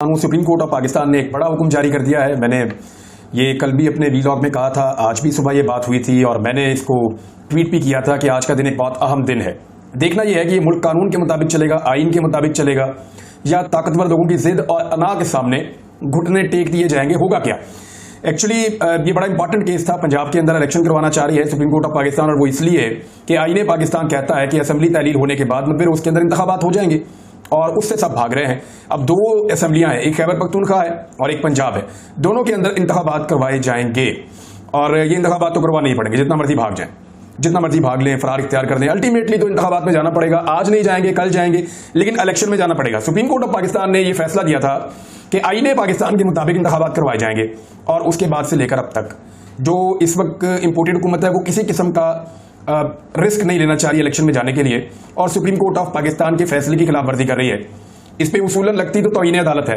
Supreme court of Pakistan ने एक बड़ा हुक्म जारी कर दिया है। मैंने ये कल भी अपने वीलॉग में कहा था, आज भी सुबह ये बात हुई थी और मैंने इसको ट्वीट भी किया था कि आज का दिन एक बहुत अहम दिन है। देखना यह है कि ये मुल्क कानून के मुताबिक चलेगा, आइन के मुताबिक चलेगा या ताकतवर लोगों की जिद और अना के सामने घुटने टेक दिए जाएंगे, होगा क्या। एक्चुअली ये बड़ा इंपॉर्टेंट केस था। पंजाब के अंदर इलेक्शन करवाना चाह रही है सुप्रीम कोर्ट ऑफ पाकिस्तान, और वो इसलिए कि आईने पाकिस्तान कहता है कि असेंबली तहलील होने के बाद में फिर उसके अंदर इंतखाबात हो जाएंगे और उससे सब भाग रहे हैं। अब दो असेंबलियां हैं, एक खैबर पख्तूनख्वा है और एक पंजाब है। दोनों के अंदर इंतखाबात करवाए जाएंगे और ये इंतखाबात तो करवाने ही पड़ेंगे, जितना मर्जी भाग जाएं, जितना मर्जी भाग लें, फरार इख्तियार कर लें। अल्टीमेटली तो इंतखाबात में जाना पड़ेगा। आज नहीं जाएंगे, कल जाएंगे, लेकिन इलेक्शन में जाना पड़ेगा। सुप्रीम कोर्ट ऑफ पाकिस्तान ने यह फैसला दिया था कि आईने पाकिस्तान के मुताबिक इंतखाबात करवाए जाएंगे और उसके बाद से लेकर अब तक जो इस वक्त इंपोर्टेड हुकूमत है वो किसी किस्म का रिस्क नहीं लेना चाह रही इलेक्शन में जाने के लिए और सुप्रीम कोर्ट ऑफ पाकिस्तान के फैसले की खिलाफ वर्जी कर रही है। इस पे उसूलन लगती तो तौहीन अदालत है।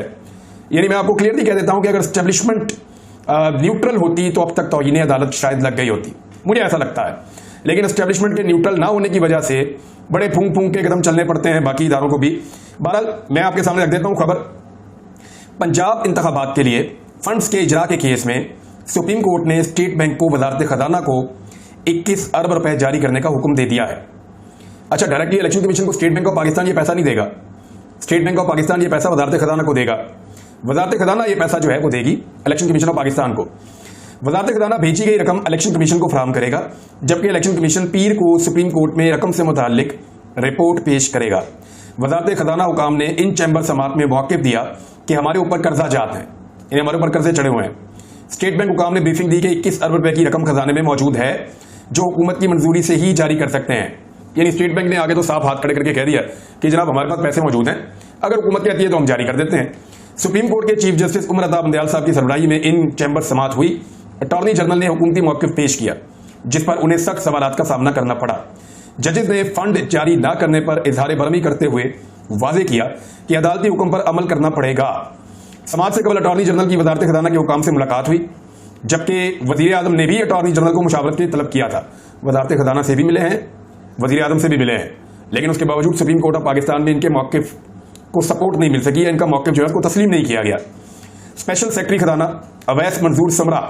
यानी मैं आपको क्लियरली कह देता हूं कि अगर एस्टेब्लिशमेंट न्यूट्रल होती तो अब तक तौहीन अदालत शायद लग गई होती, मुझे ऐसा लगता है। लेकिन एस्टेब्लिशमेंट के न्यूट्रल ना होने की वजह से बड़े फूंक फूंक के कदम चलने पड़ते हैं बाकी इदारों को भी। बहरहाल मैं आपके सामने रख देता हूं खबर। पंजाब इंतखाबात के लिए फंड्स के इजरा के केस में सुप्रीम कोर्ट ने स्टेट बैंक को, वजारत खजाना को 21 अरब रुपए जारी करने का हुक्म दे दिया है। अच्छा, डायरेक्टली इलेक्शन कमीशन को स्टेट बैंक ऑफ पाकिस्तान ये पैसा नहीं देगा। स्टेट बैंक ऑफ पाकिस्तान ये पैसा वजारत खजाना को देगा। वजारत खजाना ये पैसा जो है वो देगी इलेक्शन कमीशन ऑफ पाकिस्तान को। वजारत खजाना भेजी गई रकम इलेक्शन कमीशन को फराहम करेगा, जबकि इलेक्शन कमीशन पीर को सुप्रीम कोर्ट में रकम से मुतालिक रिपोर्ट पेश करेगा। वजारत खजाना हुकाम ने इन चैम्बर समात में मौक़िफ़ दिया कि हमारे ऊपर कर्जा जात हैं, यानी हमारे ऊपर कर्जे चढ़े हुए हैं। स्टेट बैंक हुकाम ने ब्रीफिंग दी कि 21 अरब रुपए की रकम खजाने में मौजूद है जो हुकूमत की मंजूरी से ही जारी कर सकते हैं। यानी स्टेट बैंक ने आगे तो साफ हाथ खड़े करके कह दिया कि जनाब हमारे पास पैसे मौजूद हैं, अगर हुकूमत कहती है तो हम जारी कर देते हैं। सुप्रीम कोर्ट के चीफ जस्टिस उमर अता बंदयाल साहब की सरबराही में इन चैम्बर समात हुई। अटॉर्नी जनरल ने हुकूमती मौक़िफ़ पेश किया जिस पर उन्हें सख्त सवालात का सामना करना पड़ा। जजेस ने फंड जारी न करने पर इजहार बरहमी करते हुए वाजे किया कि अदालती हुक्म पर अमल करना पड़ेगा। समाज से कबल अटॉर्नी जनरल की वजारत खजाना के हुकाम से मुलाकात हुई, जबकि वजीर आजम ने भी अटॉर्नी जनरल को मुशावरत की तलब किया था। वजारत खजाना से भी मिले हैं, वजीर आजम से भी मिले हैं, लेकिन उसके बावजूद सुप्रीम कोर्ट ऑफ पाकिस्तान में इनके मौक़िफ़ को सपोर्ट नहीं मिल सकी, इनका मौक़िफ़ जो है उसको तस्लीम नहीं किया गया। स्पेशल सेक्रेटरी खजाना अवैस मंजूर समरा,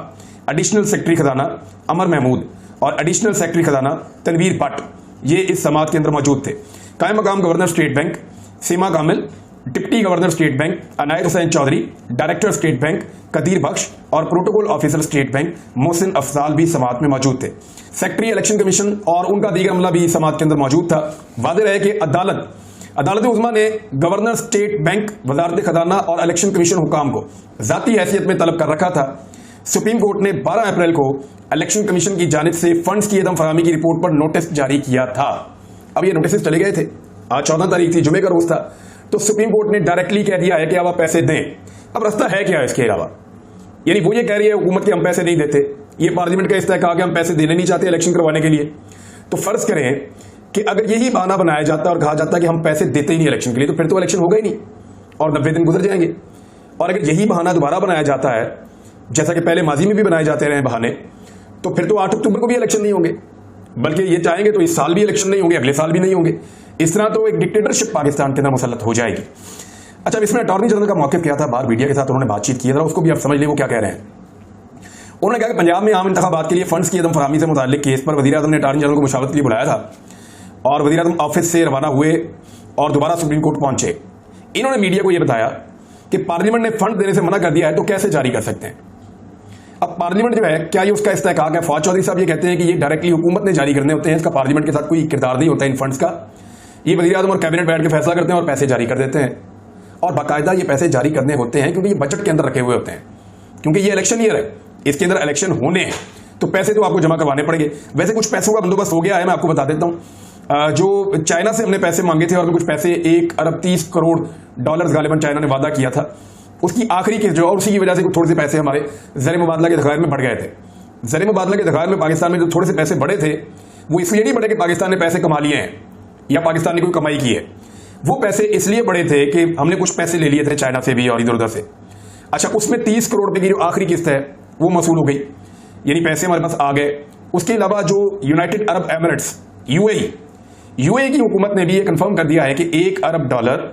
एडिशनल सेक्रेटरी खजाना अमर महमूद और एडिशनल सेक्रेटरी खजाना तनवीर भट्ट ये इस समात के अंदर मौजूद थे। कायम मकाम governor State Bank Seema Kamil, deputy governor State Bank Anayat Hussain Chaudhry, director State Bank Qadir Bakhsh और protocol officer State Bank Mohsin Afzal भी समात में मौजूद थे। सेक्रेटरी इलेक्शन कमीशन और उनका दीगर अमला भी समात के अंदर मौजूद था। वाज़ेह रहे कि अदालत उज़्मा ने गवर्नर स्टेट बैंक, वजारत खजाना और इलेक्शन कमीशन हुकाम को जाती हैसियत में तलब कर रखा था। सुप्रीम कोर्ट ने 12 अप्रैल को इलेक्शन कमीशन की जानिब से फंड्स की अदम फराहमी की रिपोर्ट पर नोटिस जारी किया था। अब ये नोटिस चले गए थे, आज 14 तारीख थी, जुमे का रोज था, तो सुप्रीम कोर्ट ने डायरेक्टली कह दिया है कि अब आप पैसे दें। अब रास्ता है क्या इसके अलावा? यानी वो ये कह रही है हुकूमत के हम पैसे नहीं देते, ये पार्लियामेंट का इस्तेहकाक है, हम पैसे देने नहीं चाहते इलेक्शन करवाने के लिए। तो फर्ज करें कि अगर यही बहाना बनाया जाता और कहा जाता कि हम पैसे देते ही नहीं इलेक्शन के लिए, तो फिर तो इलेक्शन होगा ही नहीं और 90 दिन गुजर जाएंगे। और अगर यही बहाना दोबारा बनाया जाता है, जैसा कि पहले माजी में भी बनाए जाते रहे बहाने, तो फिर तो 8 अक्टूबर को भी इलेक्शन नहीं होंगे, बल्कि ये चाहेंगे तो इस साल भी इलेक्शन नहीं होंगे, अगले साल भी नहीं होंगे। इस तरह तो एक डिक्टेटरशिप पाकिस्तान के अंदर मुसल्लत हो जाएगी। अच्छा, इसमें अटॉर्नी जनरल का मौक़िफ़ क्या था? बाहर मीडिया के साथ उन्होंने बातचीत की, जरा उसको भी आप समझ लें वो क्या कह रहे हैं। उन्होंने कहा कि पंजाब में आम इंतखाबात के लिए फंड्स की अदम फराहमी से मुताल्लिक केस पर वज़ीर आज़म ने अटॉर्नी जनरल को मुशावरत के लिए बुलाया था और वज़ीर आज़म ऑफिस से रवाना हुए और दोबारा सुप्रीम कोर्ट पहुंचे। इन्होंने मीडिया को यह बताया कि पार्लियामेंट ने फंड देने से मना कर दिया है तो कैसे जारी कर सकते हैं। अब पार्लियामेंट जो है, क्या ये उसका इस्तेहकाक है? फवाद चौधरी साहब ये कहते हैं कि ये डायरेक्टली हुकूमत ने जारी करने होते हैं, इसका पार्लियामेंट के साथ कोई किरदार नहीं होता इन फंड्स का। ये वज़ीर आज़म और कैबिनेट बैठ के फैसला करते हैं और पैसे जारी कर देते हैं, और बाकायदा ये पैसे जारी करने होते हैं क्योंकि ये बजट के अंदर रखे हुए होते हैं, क्योंकि ये इलेक्शन ईयर है, इसके अंदर इलेक्शन होने हैं, तो पैसे तो आपको जमा करवाने पड़ेंगे। वैसे कुछ पैसों का बंदोबस्त हो गया है, मैं आपको बता देता हूँ। जो चाइना से हमने पैसे मांगे थे और कुछ पैसे 1 अरब 30 करोड़ डॉलर गालिबन चाइना ने वादा किया था, उसकी आखिरी किस्त जो, और उसी की वजह से थोड़े से पैसे हमारे ज़र मुबादला के ज़खायर में बढ़ गए थे। ज़र मुबादला के ज़खायर में पाकिस्तान में जो थोड़े से पैसे बढ़े थे वो इसलिए नहीं बढ़े कि पाकिस्तान ने पैसे कमा लिए हैं या पाकिस्तान ने कोई कमाई की है, वो पैसे इसलिए बढ़े थे कि हमने कुछ पैसे ले लिए थे चाइना से भी और इधर उधर से। अच्छा, उसमें 30 करोड़ रुपए की जो आखिरी किस्त है वो मसूल हो गई, यानी पैसे हमारे पास आ गए। उसके अलावा जो यूनाइटेड अरब एमिरेट्स यूएई की हुकूमत ने भी ये कंफर्म कर दिया है कि 1 अरब डॉलर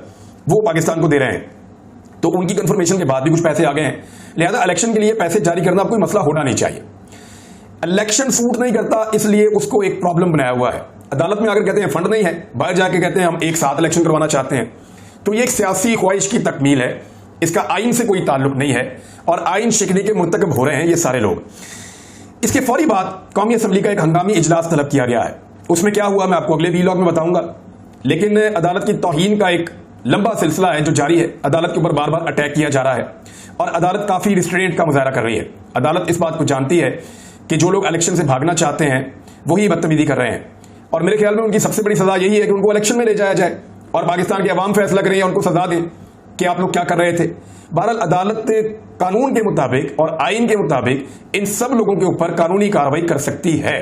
वो पाकिस्तान को दे रहे हैं। तो उनकी कंफर्मेशन के बाद भी कुछ पैसे आ गए हैं, लिहाजा इलेक्शन के लिए पैसे जारी करना कोई मसला होना नहीं चाहिए। इलेक्शन सूट नहीं करता, इसलिए उसको एक प्रॉब्लम बनाया हुआ है। अदालत में अगर कहते हैं फंड नहीं है, बाहर जाके कहते हैं हम एक साथ इलेक्शन करवाना चाहते हैं, तो ये एक सियासी ख्वाहिश की तकमील है, इसका आइन से कोई ताल्लुक नहीं है और आइन शिकनी के मुर्तकब हो रहे हैं ये सारे लोग। इसके फौरी बाद कौमी असम्बली का एक हंगामी इजलास तलब किया गया है। उसमें क्या हुआ मैं आपको अगले वीलॉग में बताऊंगा, लेकिन अदालत की तौहीन का एक लंबा सिलसिला है जो जारी है। अदालत के ऊपर बार बार अटैक किया जा रहा है और अदालत काफी रिस्ट्रेंट का मुजाहरा कर रही है। अदालत इस बात को जानती है कि जो लोग इलेक्शन से भागना चाहते हैं वही बदतमीजी कर रहे हैं, और मेरे ख्याल में उनकी सबसे बड़ी सजा यही है कि उनको इलेक्शन में ले जाया जाए और पाकिस्तान की अवाम फैसला करें या उनको सजा दें कि आप लोग क्या कर रहे थे। बहरहाल अदालत कानून के मुताबिक और आइन के मुताबिक इन सब लोगों के ऊपर कानूनी कार्रवाई कर सकती है।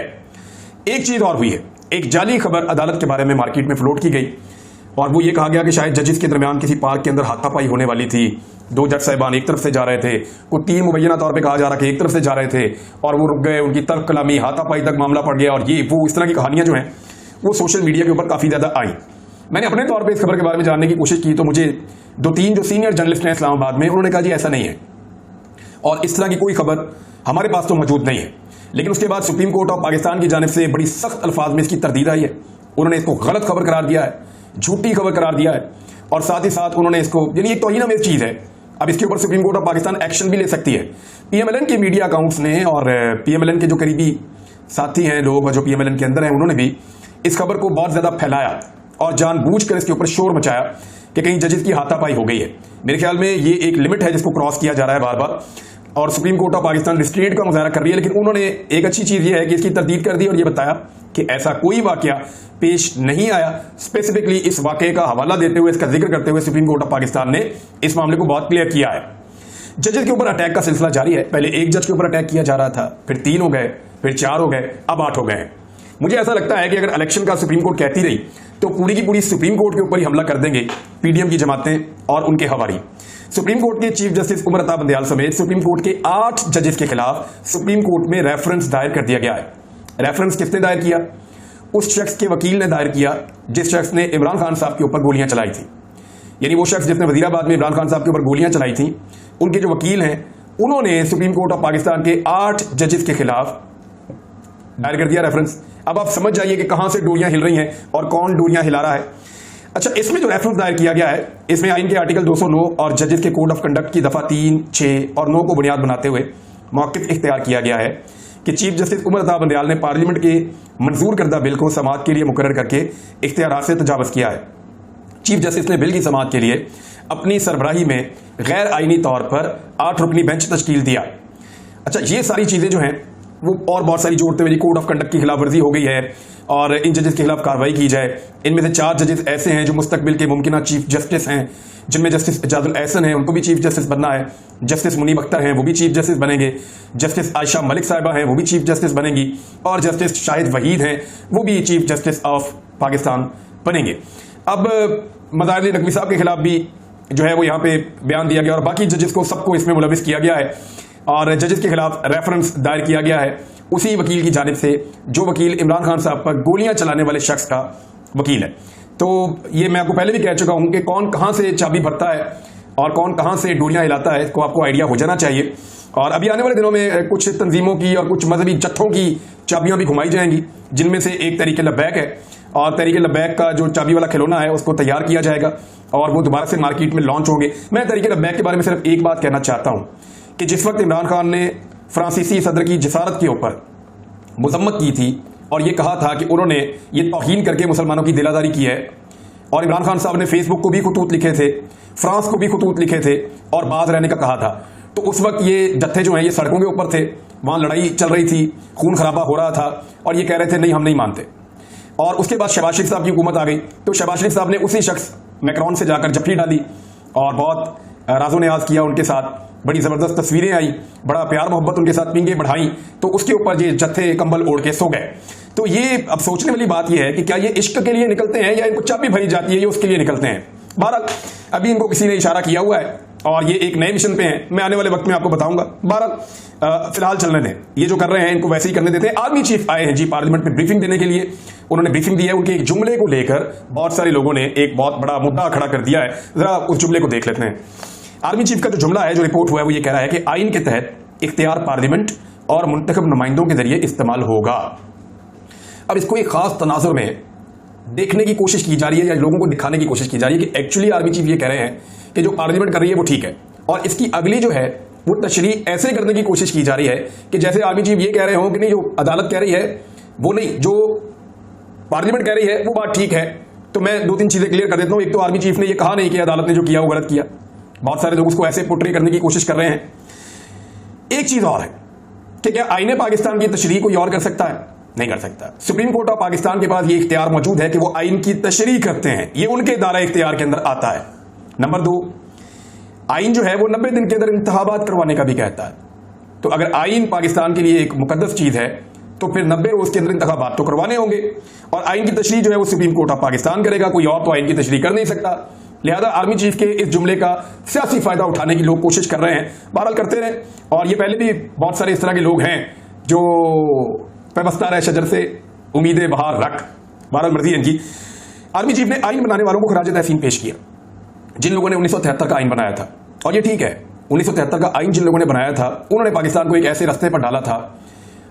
एक चीज और हुई है, एक जाली खबर अदालत के बारे में मार्केट में फ्लोट की गई और वो ये कहा गया कि शायद जजेस के दरमियान किसी पार्क के अंदर हाथापाई होने वाली थी। दो जज साहिबान एक तरफ से जा रहे थे, कुछ तीन मुबैना तौर पे कहा जा रहा कि एक तरफ से जा रहे थे और वो रुक गए, उनकी तर्क कलामी हाथापाई तक मामला पड़ गया और ये वो इस तरह की कहानियां जो हैं वो सोशल मीडिया के ऊपर काफी ज्यादा आई। मैंने अपने तौर पे इस खबर के बारे में जानने की कोशिश की तो मुझे दो तीन जो सीनियर जर्नलिस्ट हैं इस्लामाबाद में, उन्होंने कहा जी ऐसा नहीं है और इस तरह की कोई खबर हमारे पास तो मौजूद नहीं है। लेकिन उसके बाद सुप्रीम कोर्ट ऑफ पाकिस्तान की जानिब से बड़ी सख्त अल्फाज में इसकी तरदीद आई है। उन्होंने इसको गलत खबर करार दिया है, झूठी खबर करार दिया है और साथ ही साथ उन्होंने इसको, यानी एक तौहीन आमेज़ चीज है। अब इसके ऊपर supreme court of Pakistan action भी ले सकती है। पीएमएलएन के मीडिया अकाउंट्स ने और पीएमएलएन के जो करीबी साथी हैं लोग जो पीएमएलएन के अंदर हैं, उन्होंने भी इस खबर को बहुत ज्यादा फैलाया और जानबूझकर इसके ऊपर शोर मचाया कि कहीं जजेस की हाथापाई हो गई है। मेरे ख्याल में ये एक लिमिट है जिसको क्रॉस किया जा रहा है बार बार और supreme court of Pakistan restraint का मुजाहरा कर रही है। लेकिन उन्होंने एक अच्छी चीज ये है कि इसकी तरदीद कर दी और ये बताया कि ऐसा कोई वाकया पेश नहीं आया। स्पेसिफिकली इस वाकये का हवाला देते हुए, इसका जिक्र करते हुए सुप्रीम कोर्ट ऑफ पाकिस्तान ने इस मामले को बहुत क्लियर किया है। जजेस के ऊपर अटैक का सिलसिला जारी है। पहले एक जज के ऊपर अटैक किया जा रहा था, फिर 3 हो गए, फिर 4 हो गए, अब 8 हो गए। मुझे ऐसा लगता है कि अगर इलेक्शन का सुप्रीम कोर्ट कहती रही तो पूरी की पूरी सुप्रीम कोर्ट के ऊपर ही हमला कर देंगे पीडीएम की जमातें और उनके हवारी। सुप्रीम कोर्ट के चीफ जस्टिस उमर अता बंदयाल समेत सुप्रीम कोर्ट के 8 जजेस के खिलाफ सुप्रीम कोर्ट में रेफरेंस दायर कर दिया गया है। रेफरेंस किसने दायर किया? उस शख्स के वकील ने दायर किया जिस शख्स ने इमरान खान साहब के ऊपर गोलियां चलाई थी। यानी वो शख्स जिसने वजीराबाद में इमरान खान साहब के ऊपर गोलियां चलाई थी, उनके जो वकील हैं उन्होंने सुप्रीम कोर्ट ऑफ पाकिस्तान के 8 जजेस के खिलाफ दायर कर दिया रेफरेंस। अब आप समझ जाइए कि कहां से डोरियां हिल रही हैं और कौन डोरियां हिला रहा है। अच्छा, इसमें जो रेफरेंस दायर किया गया है, इसमें आइन के आर्टिकल 209 और जजेस के कोड ऑफ कंडक्ट की दफा 3, 6 और 9 को बुनियाद बनाते हुए मौक़िफ़ इख्तियार किया गया है कि चीफ जस्टिस उमर अता बंदयाल ने पार्लियामेंट के मंजूर करदा बिल को समाअत के लिए मुकर्रर करके इख्तियारात से तजावज़ किया है। चीफ जस्टिस ने बिल की समाअत के लिए अपनी सरबराही में गैर आइनी तौर पर 8 रुकनी बेंच तश्कील दिया। अच्छा, ये सारी चीजें जो हैं वो और बहुत सारी जोड़ते हुए कोड ऑफ कंडक्ट की खिलाफ वर्जी हो गई है और इन जजेस के खिलाफ कार्रवाई की जाए। इनमें से 4 जजेस ऐसे हैं जो मुस्तकबिल के मुमकिना चीफ जस्टिस हैं, जिनमें जस्टिस एजाजुल एहसन है, उनको भी चीफ जस्टिस बनना है। जस्टिस मुनीब अख्तर हैं, वो भी चीफ जस्टिस बनेंगे। जस्टिस आयशा मलिक साहिबा हैं, वो भी चीफ जस्टिस बनेंगी और जस्टिस शाहिद वहीद हैं, वो भी चीफ जस्टिस ऑफ पाकिस्तान बनेंगे। अब मज़ाहिर अली नकवी साहब के खिलाफ भी जो है वो यहाँ पे बयान दिया गया और बाकी जजेस को सबको इसमें मुलविस किया गया है और जजेस के खिलाफ रेफरेंस दायर किया गया है उसी वकील की जानिब से जो वकील इमरान खान साहब पर गोलियां चलाने वाले शख्स का वकील है। तो ये मैं आपको पहले भी कह चुका हूं कि कौन कहां से चाबी भरता है और कौन कहां से डोरियां हिलाता है, इसको आपको आइडिया हो जाना चाहिए। और अभी आने वाले दिनों में कुछ तंजीमों की और कुछ मजहबी जत्थों की चाबियां भी घुमाई जाएंगी, जिनमें से एक तहरीक लब्बैक है और तहरीक लब्बैक का जो चाबी वाला खिलौना है उसको तैयार किया जाएगा और वो दोबारा से मार्केट में लॉन्च होंगे। मैं तहरीक लब्बैक के बारे में सिर्फ एक बात कहना चाहता हूं कि जिस वक्त इमरान खान ने फ्रांसीसी सदर की जसारत के ऊपर मुजम्मत की थी और ये कहा था कि उन्होंने ये तौहीन करके मुसलमानों की दिलादारी की है और इमरान खान साहब ने फेसबुक को भी खतूत लिखे थे, फ्रांस को भी खतूत लिखे थे और बाज रहने का कहा था, तो उस वक्त ये जत्थे जो हैं ये सड़कों के ऊपर थे, वहां लड़ाई चल रही थी, खून खराबा हो रहा था और ये कह रहे थे नहीं हम नहीं मानते। और उसके बाद शहबाज शरीफ साहब की हुकूमत आ गई तो शहबाज शरीफ साहब ने उसी शख्स मैक्रोन से जाकर जफ्फी डाली और बहुत राजो न्याज किया उनके साथ, बड़ी जबरदस्त तस्वीरें आई, बड़ा प्यार मोहब्बत उनके साथ पींगे बढ़ाई, तो उसके ऊपर ये जत्थे कंबल ओढ़ के सो गए। तो ये अब सोचने वाली बात ये है कि क्या ये इश्क के लिए निकलते हैं या इनको चाबी भरी जाती है, ये उसके लिए निकलते हैं। बहरहाल अभी इनको किसी ने इशारा किया हुआ है और ये एक नए मिशन पे हैं, मैं आने वाले वक्त में आपको बताऊंगा। बहरहाल फिलहाल चलने दें, ये जो कर रहे हैं इनको वैसे ही करने देते हैं। आर्मी चीफ आए हैं जी पार्लियामेंट में ब्रीफिंग देने के लिए, उन्होंने ब्रीफिंग दी है। उनके एक जुमले को लेकर बहुत सारे लोगों ने एक बहुत बड़ा मुद्दा खड़ा कर दिया है, जरा उस जुमले को देख लेते हैं। आर्मी चीफ का जो जुमला है, जो रिपोर्ट हुआ है, वो ये कह रहा है कि आइन के तहत इख्तियार पार्लियामेंट और मुंतखब नुमाइंदों के जरिए इस्तेमाल होगा। अब इसको एक खास तनाजुर में देखने की कोशिश की जा रही है या लोगों को दिखाने की कोशिश की जा रही है कि एक्चुअली आर्मी चीफ ये कह रहे हैं कि जो पार्लियामेंट कर रही है वो ठीक है, और इसकी अगली जो है वो तशरीह ऐसे करने की कोशिश की जा रही है कि जैसे आर्मी चीफ ये कह रहे हो कि नहीं, जो अदालत कह रही है वो नहीं, जो पार्लियामेंट कह रही है वो बात ठीक है। तो मैं 2-3 चीजें क्लियर कर देता हूं। एक तो आर्मी चीफ ने ये कहा नहीं कि अदालत ने जो किया वो गलत किया, बहुत सारे लोग उसको ऐसे पोर्ट्रे करने की कोशिश कर रहे हैं। एक चीज और है कि क्या आईने पाकिस्तान की तशरीह कोई और कर सकता है? नहीं कर सकता। सुप्रीम कोर्ट ऑफ पाकिस्तान के पास ये इख्तियार मौजूद है कि वो आइन की तशरीह करते हैं, ये उनके दायरा इख्तियार के अंदर आता है। नंबर 2, आइन जो है वो 90 दिन के अंदर इंतखाबात करवाने का भी कहता है। तो अगर आइन पाकिस्तान के लिए एक मुकद्दस चीज है तो फिर 90 रोज के अंदर इंतखाबात तो करवाने होंगे, और आइन की तशरीह जो है वो सुप्रीम कोर्ट ऑफ पाकिस्तान करेगा, कोई और तो आइन की तशरीह कर नहीं सकता। लिहाजा आर्मी चीफ के इस जुमले का सियासी फायदा उठाने की लोग कोशिश कर रहे हैं। बहरहाल करते रहे, और ये पहले भी बहुत सारे इस तरह के लोग हैं जो पैबस्ता रहे शजर से उम्मीदें बहार रख, बहरहाल मर्जी है इनकी। आर्मी चीफ ने आइन बनाने वालों को खराज तहसीन पेश किया, जिन लोगों ने 1973 का आइन बनाया था। और ये ठीक है, 1973 का आइन जिन लोगों ने बनाया था उन्होंने पाकिस्तान को एक ऐसे रास्ते पर डाला था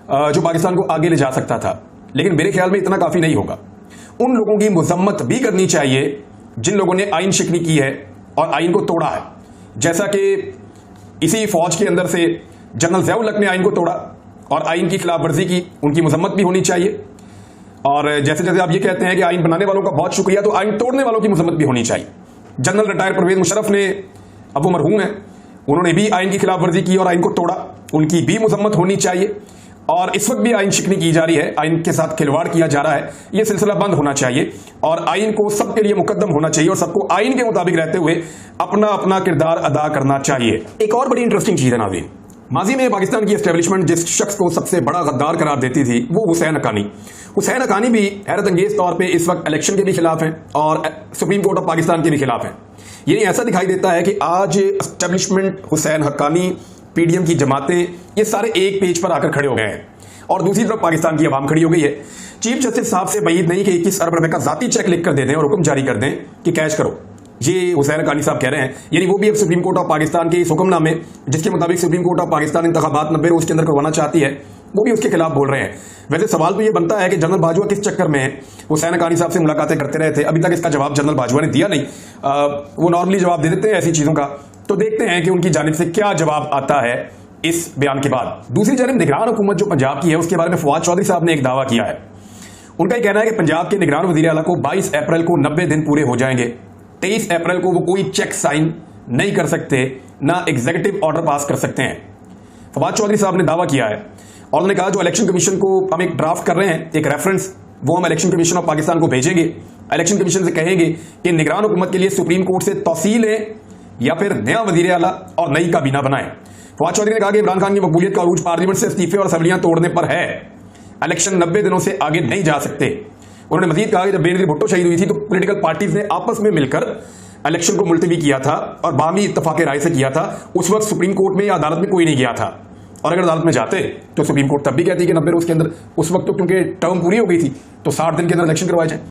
जो पाकिस्तान को आगे ले जा सकता था, लेकिन मेरे ख्याल में इतना काफी नहीं होगा। उन लोगों की मजम्मत भी करनी चाहिए जिन लोगों ने आइन शिकनी की है और आइन को तोड़ा है। जैसा कि इसी फौज के अंदर से जनरल ज़िया-उल हक ने आइन को तोड़ा और आइन की खिलाफ वर्जी की, उनकी मजम्मत भी होनी चाहिए। और जैसे जैसे आप ये कहते हैं कि आइन बनाने वालों का बहुत शुक्रिया, तो आइन तोड़ने वालों की मजम्मत भी होनी चाहिए। जनरल रिटायर परवेज मुशर्रफ ने, अब वो मरहूम है, उन्होंने भी आइन की खिलाफ वर्जी की और आइन को तोड़ा, उनकी भी मजम्मत होनी चाहिए। और इस वक्त भी आइन शिकनी की जा रही है, आइन के साथ खिलवाड़ किया जा रहा है, यह सिलसिला बंद होना चाहिए और आइन को सबके लिए मुकद्दम होना चाहिए और सबको आइन के मुताबिक रहते हुए अपना अपना किरदार अदा करना चाहिए। एक और बड़ी इंटरेस्टिंग चीज है नाज़रीन, माजी में पाकिस्तान की एस्टेब्लिशमेंट जिस शख्स को सबसे बड़ा गद्दार करार देती थी वो हुसैन हक्कानी। हुसैन हक्कानी भी हैरत अंगेज तौर पर इस वक्त इलेक्शन के भी खिलाफ हैं और सुप्रीम कोर्ट ऑफ पाकिस्तान के भी खिलाफ हैं। ये ऐसा दिखाई देता है कि आज एस्टेब्लिशमेंट, हुसैन हक्कानी, पीडीएम की जमातें, ये सारे एक पेज पर आकर खड़े हो गए हैं और दूसरी तरफ पाकिस्तान की आवाम खड़ी हो गई है। चीफ जस्टिस साहब से बईद नहीं कि 21 अरब रुपए का जाती चेक लिख कर दे दें और हुक्म जारी कर दें कि कैश करो, ये हुसैन हक्कानी साहब कह रहे हैं। यानी वो भी अब सुप्रीम कोर्ट ऑफ पाकिस्तान के इस हुक्मनामे, जिसके मुताबिक सुप्रीम कोर्ट ऑफ पाकिस्तान इंतखाबात 90 रोज के अंदर करवाना चाहती है, वो भी उसके खिलाफ बोल रहे हैं। वैसे सवाल तो ये बनता है कि जनरल बाजवा किस चक्कर में है? हुसैन हक्कानी साहब से मुलाकातें करते रहे थे, अभी तक इसका जवाब जनरल बाजवा ने दिया नहीं। वो नॉर्मली जवाब दे देते हैं ऐसी चीजों का, तो देखते हैं कि उनकी जानिब से क्या जवाब आता है इस बयान के बाद। दूसरी जानिब निगरान हुकूमत जो पंजाब की है, उसके बारे में फवाद चौधरी साहब ने एक दावा किया है। उनका यह कहना है कि पंजाब के निगरान वजीर आला को 22 अप्रैल को 90 दिन पूरे हो जाएंगे। 23 अप्रैल को वो कोई चेक साइन नहीं कर सकते, ना एग्जीक्यूटिव ऑर्डर पास कर सकते हैं। फवाद चौधरी साहब ने दावा किया है और उन्होंने कहा जो इलेक्शन कमीशन को हम एक ड्राफ्ट कर रहे हैं, एक रेफरेंस, वो हम इलेक्शन कमीशन ऑफ पाकिस्तान को भेजेंगे। इलेक्शन कमीशन से कहेंगे कि निगरान हुकूमत के लिए सुप्रीम कोर्ट से तौसील है या फिर नया वजीर आला और नई काबीना बनाए। फवाद चौधरी ने कहा कि इमरान खान की मकबूलियत का अरूज पार्लियामेंट से इस्तीफे और असम्बलियां तोड़ने पर है, इलेक्शन 90 दिनों से आगे नहीं जा सकते। उन्होंने मजीद कहा कि जब बेनजीर भुट्टो शहीद हुई थी तो पॉलिटिकल पार्टीज ने आपस में मिलकर इलेक्शन को मुलतवी किया था और बामी इत्तफाक राय से किया था। उस वक्त सुप्रीम कोर्ट में या अदालत में कोई नहीं गया था, और अगर अदालत में जाते तो सुप्रीम कोर्ट तब भी कहती कि 90 रोज के अंदर, उस वक्त तो क्योंकि टर्म पूरी हो गई थी, तो 60 दिन के अंदर इलेक्शन करवाए जाए।